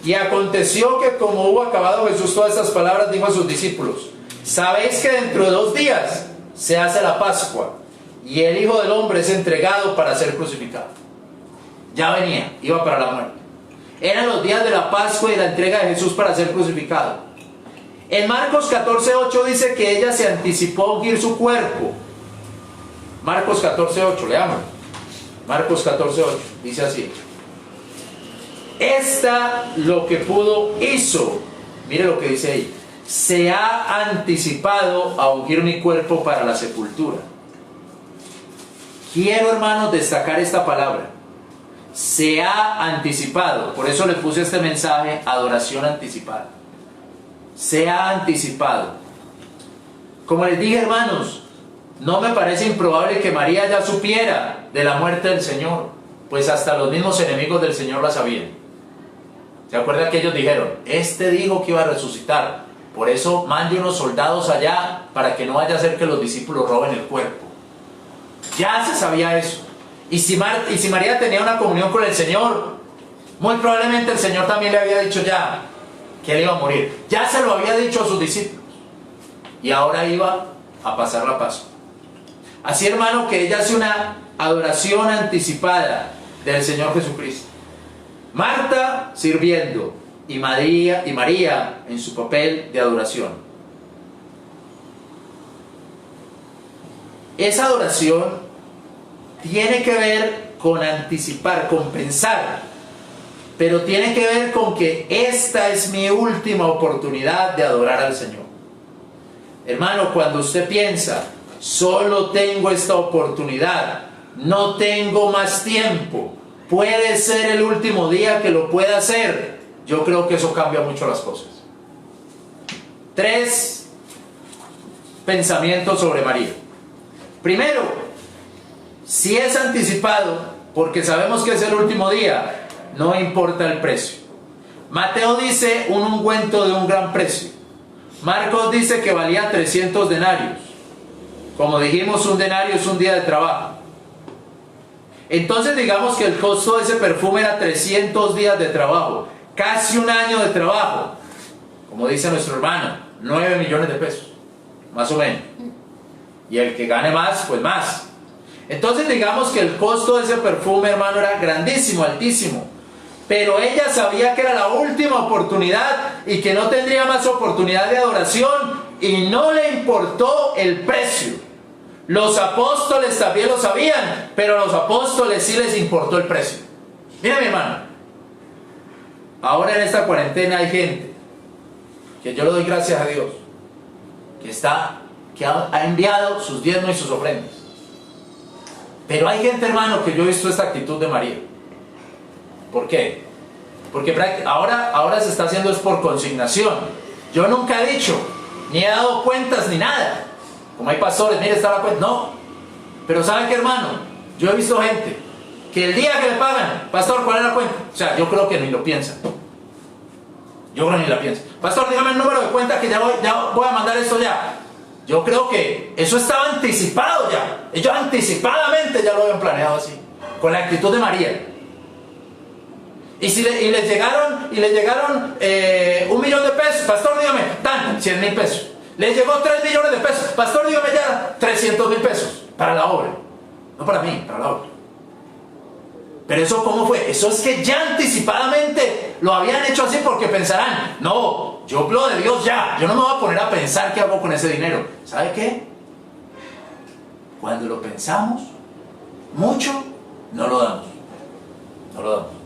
Y aconteció que como hubo acabado Jesús todas estas palabras, dijo a sus discípulos, sabéis que dentro de 2 días se hace la Pascua, y el Hijo del Hombre es entregado para ser crucificado. Ya venía, iba para la muerte. Eran los días de la Pascua y la entrega de Jesús para ser crucificado. En Marcos 14:8 dice que ella se anticipó a ungir su cuerpo. Marcos 14:8, leamos. Marcos 14:8, dice así. Esta lo que pudo hizo, mire lo que dice ahí, se ha anticipado a ungir mi cuerpo para la sepultura. Quiero, hermanos, destacar esta palabra. Se ha anticipado, por eso le puse este mensaje, adoración anticipada. Se ha anticipado. Como les dije, hermanos, no me parece improbable que María ya supiera de la muerte del Señor, pues hasta los mismos enemigos del Señor la sabían. ¿Se acuerdan que ellos dijeron, este dijo que iba a resucitar, por eso mande unos soldados allá para que no vaya a ser que los discípulos roben el cuerpo? Ya se sabía eso. Y si María tenía una comunión con el Señor, muy probablemente el Señor también le había dicho ya que Él iba a morir. Ya se lo había dicho a sus discípulos. Y ahora iba a pasar la Pascua. Así, hermano, que ella hace una adoración anticipada del Señor Jesucristo. Marta sirviendo y María en su papel de adoración. Esa adoración tiene que ver con anticipar, con pensar, pero tiene que ver con que esta es mi última oportunidad de adorar al Señor. Hermano, cuando usted piensa, solo tengo esta oportunidad, no tengo más tiempo, puede ser el último día que lo pueda hacer, yo creo que eso cambia mucho las cosas. 3 pensamientos sobre María. Primero, si es anticipado, porque sabemos que es el último día, no importa el precio. Mateo dice un ungüento de un gran precio. Marcos dice que valía 300 denarios. Como dijimos, un denario es un día de trabajo. Entonces digamos que el costo de ese perfume era 300 días de trabajo, casi un año de trabajo. Como dice nuestro hermano, 9 millones de pesos, más o menos. Y el que gane más, pues más. Entonces digamos que el costo de ese perfume, hermano, era grandísimo, altísimo. Pero ella sabía que era la última oportunidad y que no tendría más oportunidad de adoración y no le importó el precio. Los apóstoles también lo sabían, pero a los apóstoles sí les importó el precio. Mira, mi hermano, ahora en esta cuarentena hay gente que yo le doy gracias a Dios que ha enviado sus diezmos y sus ofrendas. Pero hay gente, hermano, que yo he visto esta actitud de María. ¿Por qué? Porque ahora se está haciendo es por consignación. Yo nunca he dicho, ni he dado cuentas ni nada. Como hay pastores, mire, está la cuenta. No. Pero ¿saben qué, hermano? Yo he visto gente que el día que le pagan, pastor, ¿cuál es la cuenta? O sea, yo creo que ni lo piensan. Yo creo que ni la piensan. Pastor, dígame el número de cuenta que ya voy a mandar esto ya. Yo creo que eso estaba anticipado ya. Ellos anticipadamente ya lo habían planeado así. Con la actitud de María. Y les llegaron 1 millón de pesos, pastor, dígame, dan 100,000 pesos. Les llegó 3 millones de pesos, pastor, dígame ya 300,000 pesos para la obra. No para mí, para la obra. Pero eso, ¿cómo fue? Eso es que ya anticipadamente lo habían hecho así porque pensarán, no, yo hablo de Dios ya, yo no me voy a poner a pensar qué hago con ese dinero. ¿Sabe qué? Cuando lo pensamos mucho, no lo damos. No lo damos.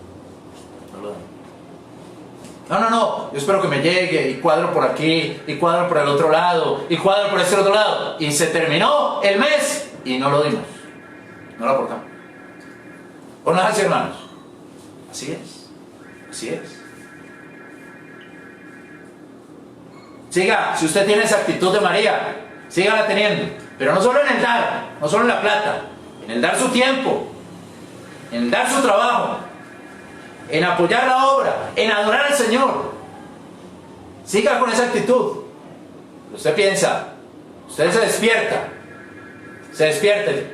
No, yo espero que me llegue y cuadro por aquí, y cuadro por el otro lado, y cuadro por este otro lado. Y se terminó el mes y no lo dimos. No lo aportamos. ¿O no es así, hermanos? Así es. Así es. Siga, si usted tiene esa actitud de María, sígala teniendo. Pero no solo en el dar, no solo en la plata, en el dar su tiempo, en el dar su trabajo, en apoyar la obra, en adorar al Señor. Siga con esa actitud. Usted piensa, usted se despierta.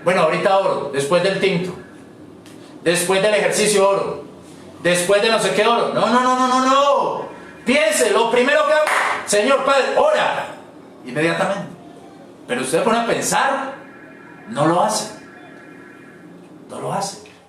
Bueno, ahorita oro, después del tinto, después del ejercicio oro, después de no sé qué oro. No. Piense, lo primero que hago, Señor Padre, ora inmediatamente. Pero usted pone a pensar, no lo hace.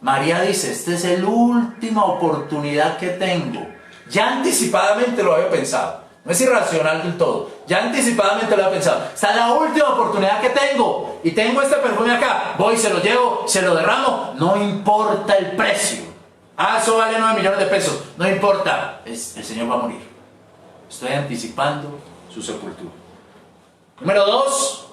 María dice, esta es la última oportunidad que tengo. Ya anticipadamente lo había pensado. No es irracional del todo. Ya anticipadamente lo había pensado. Esta es la última oportunidad que tengo. Y tengo este perfume acá. Voy, se lo llevo, se lo derramo. No importa el precio. Eso vale 9 millones de pesos. No importa. El Señor va a morir. Estoy anticipando su sepultura. Número 2.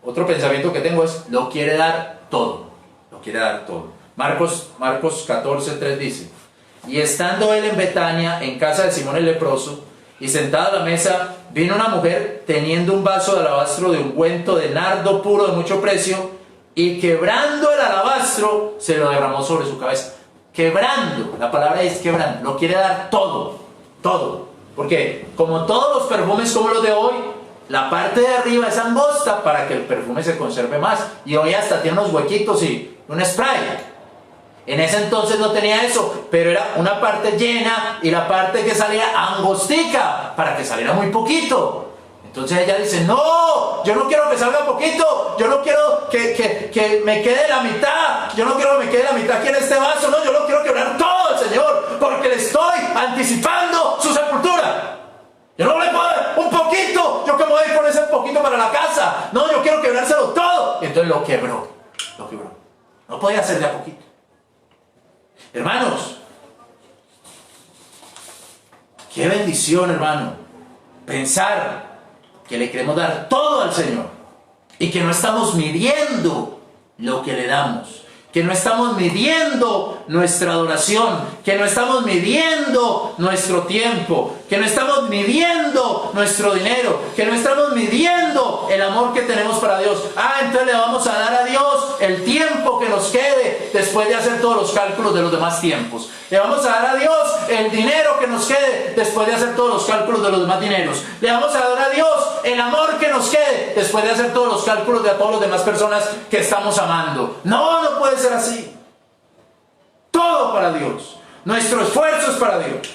Otro pensamiento que tengo es, lo quiere dar todo. Lo quiere dar todo. Marcos 14:3 dice, y estando él en Betania, en casa de Simón el leproso, y sentado a la mesa, vino una mujer teniendo un vaso de alabastro de ungüento de nardo puro de mucho precio, y quebrando el alabastro, se lo derramó sobre su cabeza. Quebrando, la palabra es quebrando, lo quiere dar todo, todo. Porque como todos los perfumes como los de hoy, la parte de arriba es angosta para que el perfume se conserve más. Y hoy hasta tiene unos huequitos y un spray. En ese entonces no tenía eso, pero era una parte llena y la parte que salía angostica, para que saliera muy poquito. Entonces ella dice, no, yo no quiero que salga poquito, yo no quiero que me quede la mitad, yo no quiero que me quede la mitad aquí en este vaso, no, yo lo quiero quebrar todo, Señor, porque le estoy anticipando su sepultura. Yo no le puedo dar un poquito, yo que me voy a ir con ese poquito para la casa, no, yo quiero quebrárselo todo. Y entonces lo quebró. No podía ser de a poquito. Hermanos, qué bendición, hermano, pensar que le queremos dar todo al Señor y que no estamos midiendo lo que le damos, que no estamos midiendo nuestra adoración, que no estamos midiendo nuestro tiempo, que no estamos midiendo nuestro dinero, que no estamos midiendo el amor que tenemos para Dios. Entonces le vamos a dar a Dios el tiempo que nos quede después de hacer todos los cálculos de los demás tiempos. Le vamos a dar a Dios el dinero que nos quede después de hacer todos los cálculos de los demás dineros. Le vamos a dar a Dios el amor que nos quede después de hacer todos los cálculos de a todas las demás personas que estamos amando. No, no puede ser así. Todo para Dios. Nuestro esfuerzo es para Dios.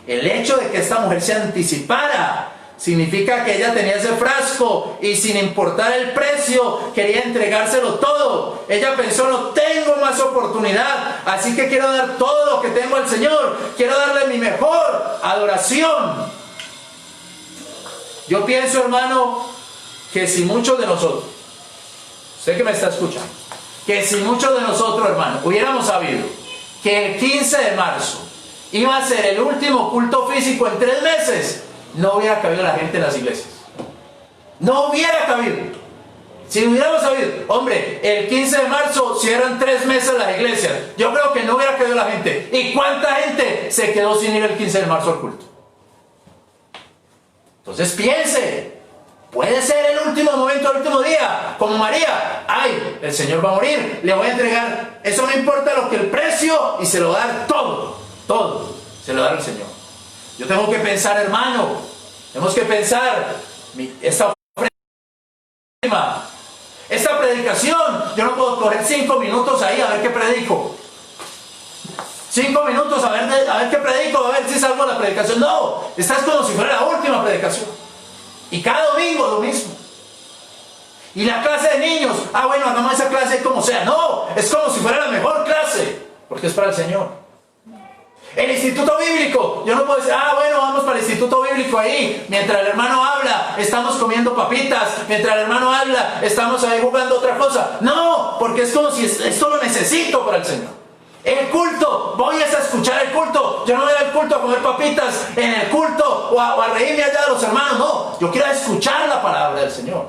El hecho de que esta mujer se anticipara significa que ella tenía ese frasco y sin importar el precio quería entregárselo todo. Ella pensó, no tengo más oportunidad, así que quiero dar todo lo que tengo al Señor. Quiero darle mi mejor adoración. Yo pienso, hermano, que si muchos de nosotros, usted que me está escuchando, que si muchos de nosotros, hermano, hubiéramos sabido que el 15 de marzo iba a ser el último culto físico en 3 meses, no hubiera cabido la gente en las iglesias. No hubiera cabido. Si hubiéramos sabido, hombre, el 15 de marzo cierran 3 meses las iglesias, yo creo que no hubiera cabido la gente. ¿Y cuánta gente se quedó sin ir el 15 de marzo al culto? Entonces piense, puede ser el último momento, el último día, como María. Ay, el Señor va a morir, le voy a entregar, eso no importa lo que el precio, y se lo va a dar todo, todo, se lo da al Señor. Yo tengo que pensar, hermano, tenemos que pensar, esta predicación, yo no puedo coger 5 minutos ahí a ver qué predico. 5 minutos a ver qué predico, a ver si salgo de la predicación. No, esta es como si fuera la última predicación. Y cada domingo lo mismo. Y la clase de niños, bueno, hagamos esa clase como sea. No, es como si fuera la mejor clase, porque es para el Señor. El instituto bíblico, yo no puedo decir, bueno, vamos para el instituto bíblico ahí. Mientras el hermano habla, estamos comiendo papitas. Mientras el hermano habla, estamos ahí jugando otra cosa. No, porque es como si esto lo necesito para el Señor. El culto, voy a escuchar el culto. Yo no voy al culto a comer papitas en el culto o a reírme allá de los hermanos. No, yo quiero escuchar la palabra del Señor.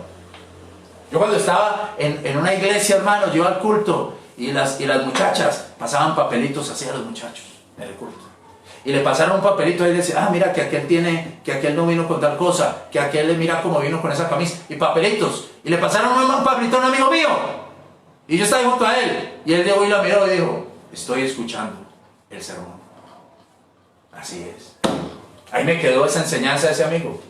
Yo cuando estaba en una iglesia, hermano, yo iba al culto y las muchachas pasaban papelitos así a los muchachos en el culto. Y le pasaron un papelito ahí y decía, mira que aquel no vino con tal cosa, que aquel le mira cómo vino con esa camisa. Y papelitos. Y le pasaron un papelito a un amigo mío. Y yo estaba junto a él. Y él llegó y lo miró y dijo, estoy escuchando el sermón. Así es. Ahí me quedó esa enseñanza de ese amigo.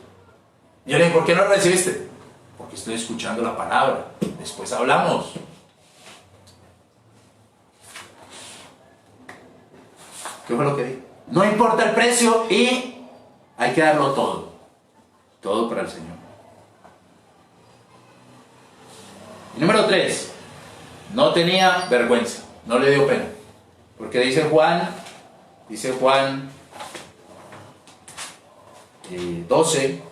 Y yo le dije, ¿por qué no lo recibiste? Porque estoy escuchando la palabra. Después hablamos. ¿Qué fue lo que dije? No importa el precio y hay que darlo todo. Todo para el Señor. Y número 3. No tenía vergüenza. No le dio pena. Porque dice Juan 12,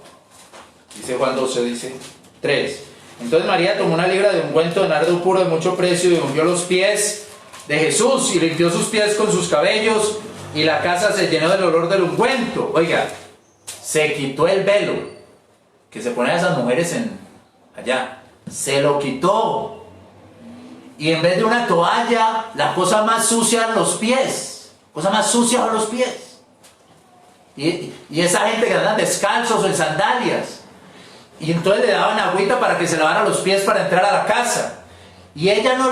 dice Juan 12, dice 3. Entonces María tomó una libra de ungüento de nardo puro de mucho precio y ungió los pies de Jesús y limpió sus pies con sus cabellos y la casa se llenó del olor del ungüento. Oiga, se quitó el velo que se ponen esas mujeres allá, se lo quitó. Y en vez de una toalla, la cosa más sucia eran los pies. Cosa más sucia eran los pies. Y esa gente que andan descalzos o en sandalias. Y entonces le daban agüita para que se lavara los pies para entrar a la casa. Y ella no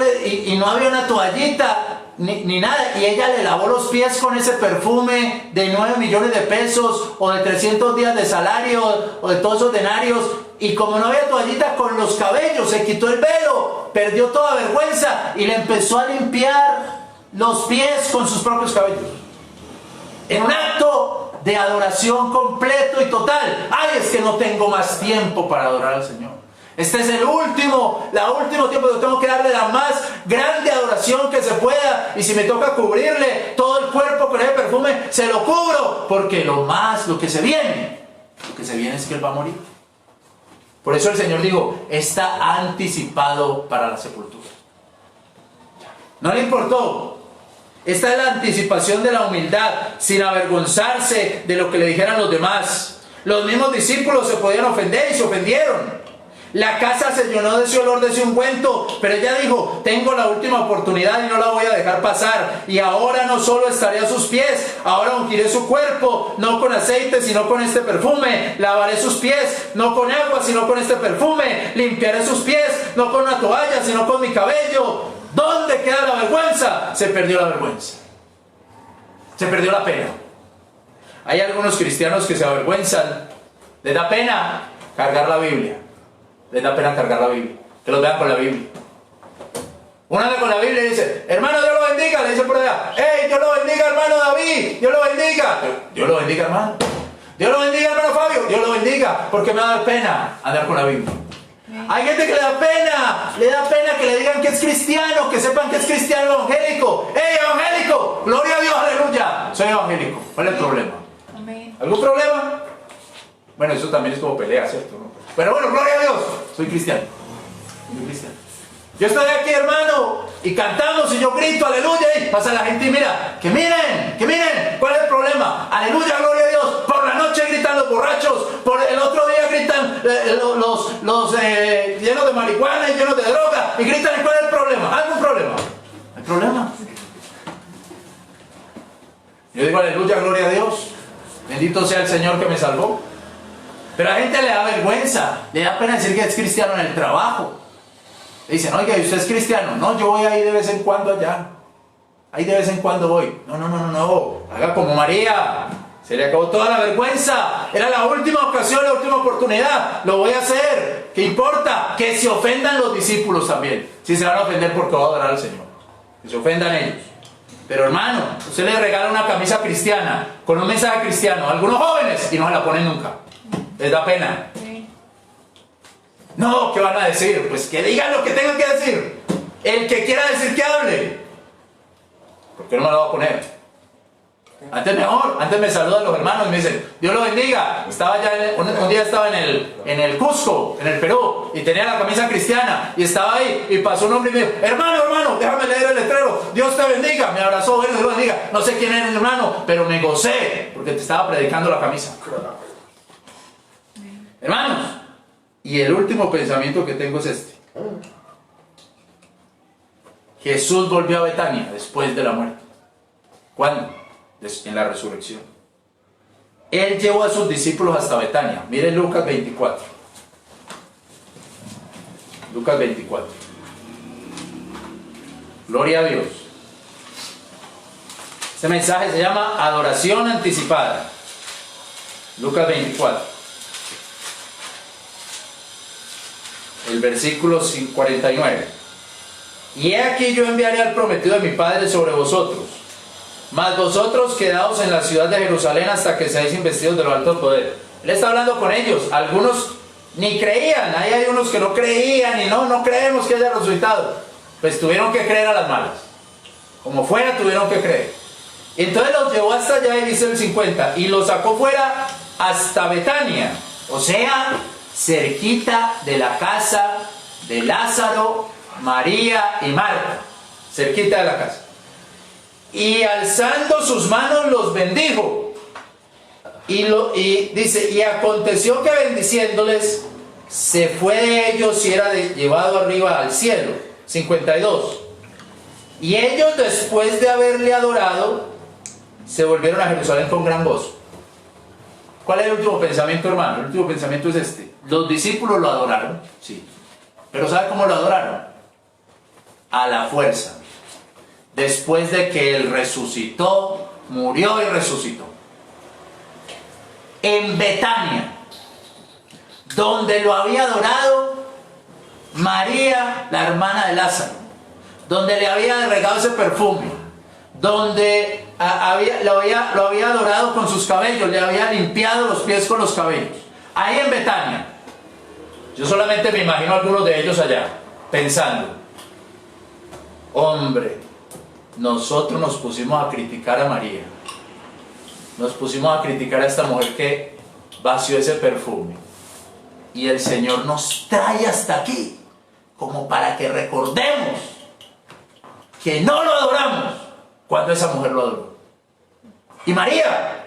había una toallita ni nada. Y ella le lavó los pies con ese perfume de 9 millones de pesos o de 300 días de salario o de todos esos denarios. Y como no había toallita, con los cabellos se quitó el velo, perdió toda vergüenza y le empezó a limpiar los pies con sus propios cabellos. En un acto de adoración completo y total. Es que no tengo más tiempo para adorar al Señor. Este es el último tiempo que tengo que darle la más grande adoración que se pueda. Y si me toca cubrirle todo el cuerpo con ese perfume, se lo cubro. Porque lo que se viene es que Él va a morir. Por eso el Señor dijo, está anticipado para la sepultura. No le importó. Esta es la anticipación de la humildad, sin avergonzarse de lo que le dijeran los demás. Los mismos discípulos se podían ofender y se ofendieron. La casa se llenó de ese olor, de ese ungüento, pero ella dijo, tengo la última oportunidad y no la voy a dejar pasar. Y ahora no solo estaré a sus pies, ahora ungiré su cuerpo, no con aceite, sino con este perfume. Lavaré sus pies, no con agua, sino con este perfume. Limpiaré sus pies, no con una toalla, sino con mi cabello. ¿Dónde queda la vergüenza? Se perdió la vergüenza. Se perdió la pena. Hay algunos cristianos que se avergüenzan. Les da pena cargar la Biblia. Les da pena cargar la Biblia. Que los vean con la Biblia. Uno anda con la Biblia y dice, hermano, Dios lo bendiga. Le dice por allá, hey, Dios lo bendiga, hermano David. Dios lo bendiga. Dios lo bendiga, hermano. Dios lo bendiga, hermano Fabio. Dios lo bendiga. Porque me da pena andar con la Biblia. Hay gente que le da pena que le digan que es cristiano, que sepan que es cristiano evangélico. ¡Hey, evangélico! ¡Gloria a Dios, aleluya! Soy evangélico. ¿Cuál es el problema? Amén. ¿Algún problema? Bueno, eso también es como pelea, ¿cierto? ¿No? Pero bueno, gloria a Dios. Soy cristiano. Soy cristiano. Yo estoy aquí, hermano, y cantamos y yo grito, aleluya, y pasa la gente y mira, que miren, ¿cuál es el problema? Aleluya, gloria a Dios. Por la noche gritan los borrachos, por el otro día gritan los llenos de marihuana y llenos de droga, y gritan, ¿cuál es el problema? ¿Algún problema? ¿Hay problema? Yo digo, aleluya, gloria a Dios. Bendito sea el Señor que me salvó. Pero a la gente le da vergüenza, le da pena decir que es cristiano en el trabajo. Le dicen, oiga, ¿y usted es cristiano? No, yo voy ahí de vez en cuando allá. Ahí de vez en cuando voy. No. Haga como María. Se le acabó toda la vergüenza. Era la última ocasión, la última oportunidad. Lo voy a hacer. ¿Qué importa? Que se ofendan los discípulos también. Si se van a ofender porque va a adorar al Señor. Que se ofendan ellos. Pero hermano, usted le regala una camisa cristiana con un mensaje cristiano a algunos jóvenes y no se la ponen nunca. Les da pena. No, ¿qué van a decir? Pues que digan lo que tengan que decir. El que quiera decir que hable. ¿Por qué no me lo va a poner? Antes mejor, antes me saludan los hermanos y me dicen, Dios lo bendiga. Estaba ya un día estaba en el Cusco, en el Perú, y tenía la camisa cristiana, y estaba ahí, y pasó un hombre y me dijo, hermano, déjame leer el letrero, Dios te bendiga. Me abrazó, bueno, Dios lo bendiga. No sé quién era el hermano, pero me gocé, porque te estaba predicando la camisa. Hermanos, y el último pensamiento que tengo es este. Jesús volvió a Betania después de la muerte. ¿Cuándo? En la resurrección. Él llevó a sus discípulos hasta Betania. Miren Lucas 24. Lucas 24. Gloria a Dios. Este mensaje se llama adoración anticipada. Lucas 24. El versículo 49. Y he aquí yo enviaré al prometido de mi Padre sobre vosotros, mas vosotros quedaos en la ciudad de Jerusalén hasta que seáis investidos de lo alto poder. Él está hablando con ellos. Algunos ni creían. Ahí hay unos que no creían y no creemos que haya resucitado. Pues tuvieron que creer a las malas. Como fuera, tuvieron que creer. Y entonces los llevó hasta allá, y dice el 50, y los sacó fuera hasta Betania, o sea, cerquita de la casa de Lázaro, María y Marta, cerquita de la casa. Y alzando sus manos los bendijo. Y dice, y aconteció que bendiciéndoles, se fue de ellos y era llevado arriba al cielo. 52. Y ellos, después de haberle adorado, se volvieron a Jerusalén con gran gozo. ¿Cuál es el último pensamiento, hermano? El último pensamiento es este. Los discípulos lo adoraron, sí. Pero ¿sabe cómo lo adoraron? A la fuerza. Después de que Él resucitó, murió y resucitó. En Betania, donde lo había adorado María, la hermana de Lázaro, donde le había regado ese perfume, donde lo había adorado con sus cabellos, le había limpiado los pies con los cabellos. Ahí en Betania. Yo solamente me imagino a algunos de ellos allá, pensando, hombre, nosotros nos pusimos a criticar a María, nos pusimos a criticar a esta mujer que vació ese perfume, y el Señor nos trae hasta aquí, como para que recordemos que no lo adoramos cuando esa mujer lo adoró. Y María,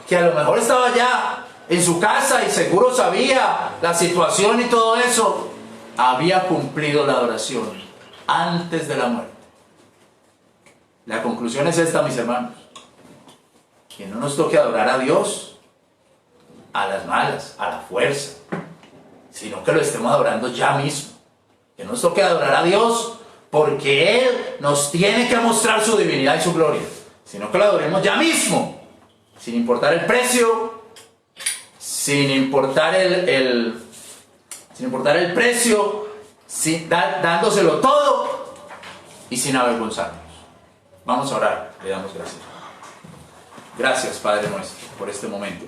que a lo mejor estaba allá en su casa y seguro sabía la situación y todo eso, había cumplido la adoración antes de la muerte. La conclusión es esta, mis hermanos: que no nos toque adorar a Dios a las malas, a la fuerza, sino que lo estemos adorando ya mismo. Que no nos toque adorar a Dios porque Él nos tiene que mostrar su divinidad y su gloria, sino que lo adoremos ya mismo, sin importar el precio, sin importar el precio, dándoselo todo y sin avergonzarnos. Vamos a orar, le damos gracias. Gracias, Padre nuestro, por este momento.